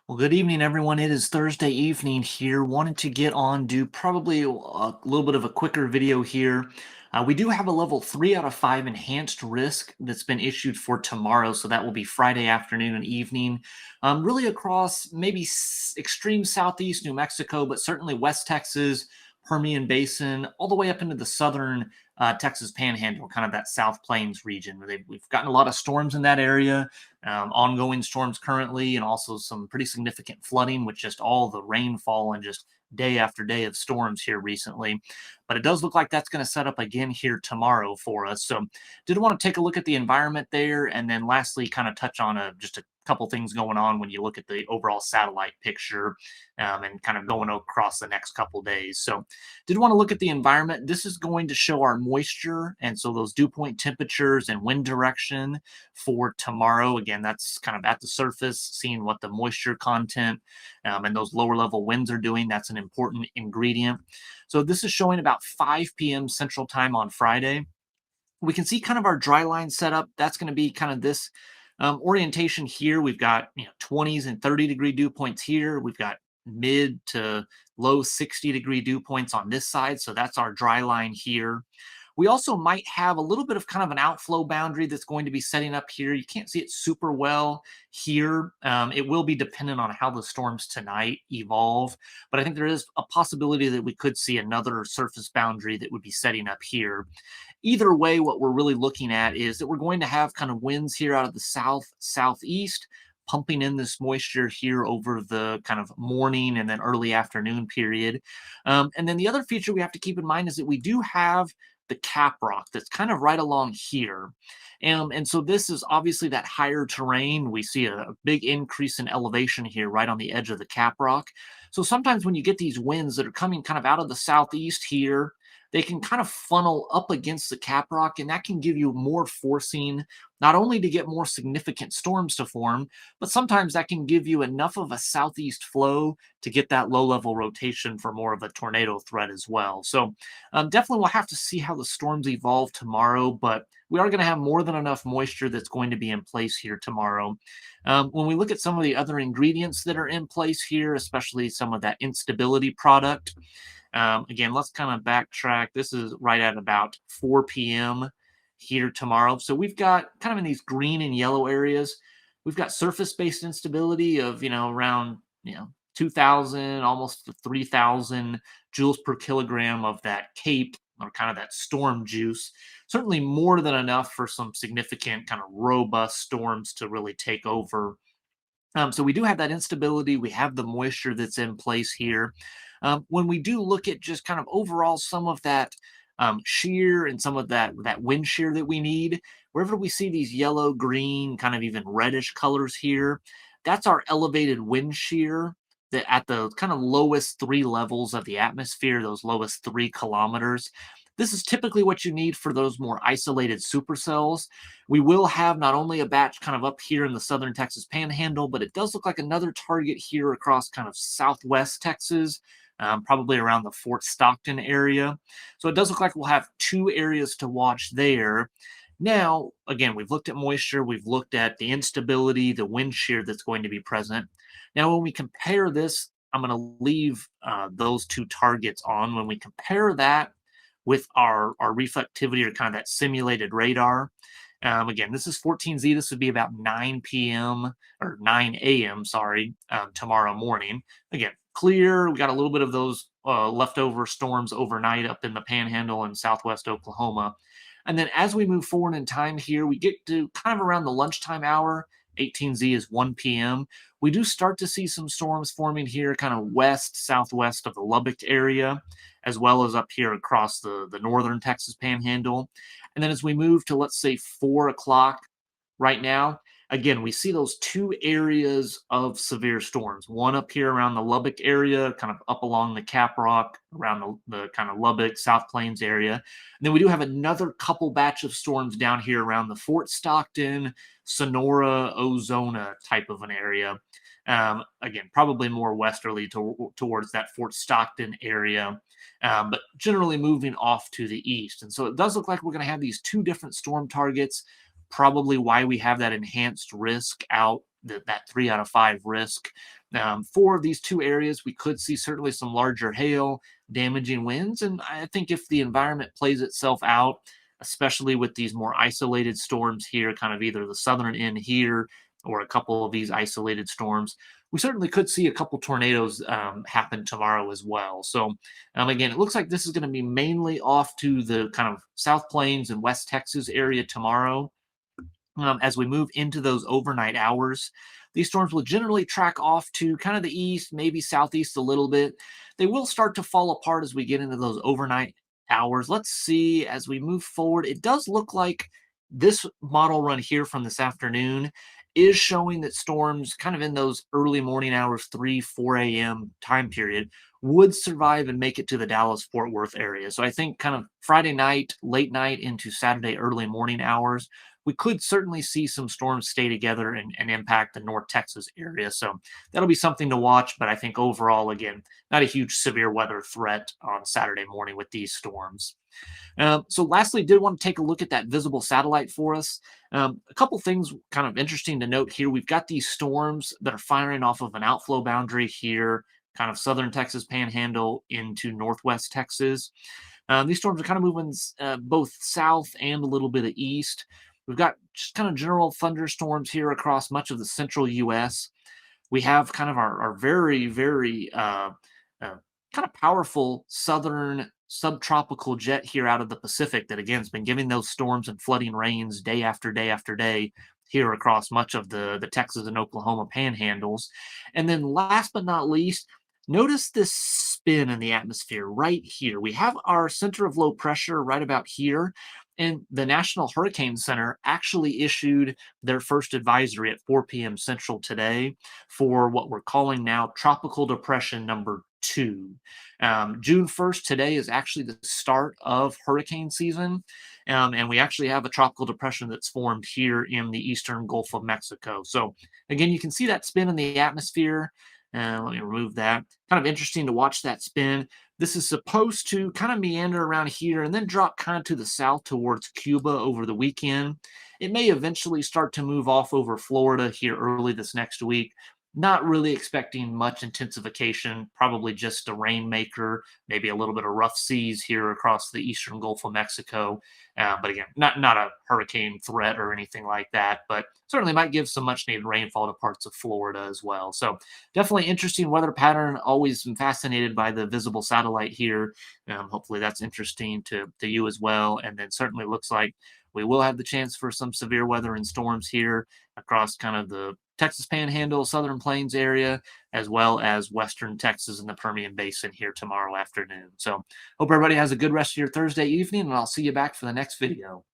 Well, good evening, everyone. It is Thursday evening here. Wanted to get on, do probably a little bit of a quicker video here. We do have a level 3 out of 5 enhanced risk that's been issued for tomorrow. So that will be Friday afternoon and evening, really across maybe extreme southeast New Mexico, but certainly West Texas, Permian Basin, all the way up into the southern Texas Panhandle, kind of that South Plains region. We've gotten a lot of storms in that area, ongoing storms currently, and also some pretty significant flooding with just all the rainfall and just day after day of storms here recently. But it does look like that's going to set up again here tomorrow for us. So, did want to take a look at the environment there, and then lastly, kind of touch on just a couple things going on when you look at the overall satellite picture, and kind of going across the next couple days. So, did want to look at the environment. This is going to show our moisture, and so those dew point temperatures and wind direction for tomorrow. Again, that's kind of at the surface, seeing what the moisture content and those lower level winds are doing. That's an important ingredient. So this is showing about 5 p.m. Central Time on Friday. We can see kind of our dry line setup. That's going to be kind of this orientation here. We've got 20s and 30-degree dew points here. We've got mid to low 60-degree dew points on this side. So that's our dry line here. We also might have a little bit of kind of an outflow boundary that's going to be setting up here. You can't see it super well here. It will be dependent on how the storms tonight evolve, but I think there is a possibility that we could see another surface boundary that would be setting up here. Either way, what we're really looking at is that we're going to have kind of winds here out of the southeast, pumping in this moisture here over the kind of morning and then early afternoon period. And then the other feature we have to keep in mind is that we do have the Caprock that's kind of right along here. And so this is obviously that higher terrain. We see a big increase in elevation here right on the edge of the Caprock. So sometimes when you get these winds that are coming kind of out of the southeast here, they can kind of funnel up against the Caprock, and that can give you more forcing, not only to get more significant storms to form, but sometimes that can give you enough of a southeast flow to get that low level rotation for more of a tornado threat as well. So definitely we'll have to see how the storms evolve tomorrow, but we are going to have more than enough moisture that's going to be in place here tomorrow. When we look at some of the other ingredients that are in place here, especially some of that instability product, again, let's kind of backtrack. This is right at about 4 p.m. here tomorrow. So we've got kind of in these green and yellow areas, we've got surface-based instability of, around, 2,000, almost 3,000 joules per kilogram of that CAPE, or kind of that storm juice. Certainly more than enough for some significant kind of robust storms to really take over. So we do have that instability. We have the moisture that's in place here. When we do look at just kind of overall some of that shear and some of that wind shear that we need, wherever we see these yellow, green, kind of even reddish colors here, that's our elevated wind shear that at the kind of lowest 3 levels of the atmosphere, those lowest 3 kilometers. This is typically what you need for those more isolated supercells. We will have not only a batch kind of up here in the southern Texas Panhandle, but it does look like another target here across kind of southwest Texas, probably around the Fort Stockton area. So it does look like we'll have 2 areas to watch there. Now, again, we've looked at moisture, we've looked at the instability, the wind shear that's going to be present. Now, when we compare this, I'm going to leave those 2 targets on. When we compare that with our reflectivity, or kind of that simulated radar. Again, this is 14Z. This would be about 9 p.m. or 9 a.m., sorry, tomorrow morning. Again, clear. We got a little bit of those leftover storms overnight up in the Panhandle and southwest Oklahoma. And then as we move forward in time here, we get to kind of around the lunchtime hour. 18Z is 1 p.m. We do start to see some storms forming here, kind of west, southwest of the Lubbock area, as well as up here across the northern Texas Panhandle. And then as we move to, let's say, 4 o'clock right now, again, we see those 2 areas of severe storms. One up here around the Lubbock area, kind of up along the Caprock, around the kind of Lubbock, South Plains area. And then we do have another couple batch of storms down here around the Fort Stockton, Sonora, Ozona type of an area. Again, probably more westerly towards that Fort Stockton area, but generally moving off to the east. And so it does look like we're going to have these 2 different storm targets, probably why we have that enhanced risk out that 3 out of 5 risk. For these two areas, we could see certainly some larger hail, damaging winds, and I think if the environment plays itself out, especially with these more isolated storms here, kind of either the southern end here or a couple of these isolated storms, we certainly could see a couple tornadoes happen tomorrow as well. So, again, it looks like this is going to be mainly off to the kind of South Plains and West Texas area tomorrow. As we move into those overnight hours, these storms will generally track off to kind of the east, maybe southeast a little bit. They will start to fall apart as we get into those overnight hours. Let's see as we move forward. It does look like this model run here from this afternoon is showing that storms kind of in those early morning hours, 3, 4 a.m. time period, would survive and make it to the Dallas Fort Worth area. So I think kind of Friday night, late night into Saturday early morning hours, we could certainly see some storms stay together and impact the North Texas area. So that'll be something to watch. But I think overall, again, not a huge severe weather threat on Saturday morning with these storms. So lastly, did want to take a look at that visible satellite for us. A couple things kind of interesting to note here. We've got these storms that are firing off of an outflow boundary here, kind of southern Texas panhandle into northwest Texas. These storms are kind of moving both south and a little bit of east. We've got just kind of general thunderstorms here across much of the central U.S. We have kind of our very, very kind of powerful southern subtropical jet here out of the Pacific that, again, has been giving those storms and flooding rains day after day after day here across much of the Texas and Oklahoma panhandles. And then last but not least, notice this spin in the atmosphere right here. We have our center of low pressure right about here. And the National Hurricane Center actually issued their first advisory at 4 p.m. Central today for what we're calling now Tropical Depression number 2. June 1st today is actually the start of hurricane season. And we actually have a tropical depression that's formed here in the eastern Gulf of Mexico. So again, you can see that spin in the atmosphere. Let me remove that. Kind of interesting to watch that spin. This is supposed to kind of meander around here and then drop kind of to the south towards Cuba over the weekend. It may eventually start to move off over Florida here early this next week. Not really expecting much intensification, probably just a rainmaker, maybe a little bit of rough seas here across the eastern Gulf of Mexico. But again, not a hurricane threat or anything like that, but certainly might give some much needed rainfall to parts of Florida as well. So definitely interesting weather pattern. Always been fascinated by the visible satellite here. Hopefully that's interesting to you as well. And then certainly looks like we will have the chance for some severe weather and storms here across kind of the Texas Panhandle, Southern Plains area, as well as Western Texas and the Permian Basin here tomorrow afternoon. So hope everybody has a good rest of your Thursday evening, and I'll see you back for the next video.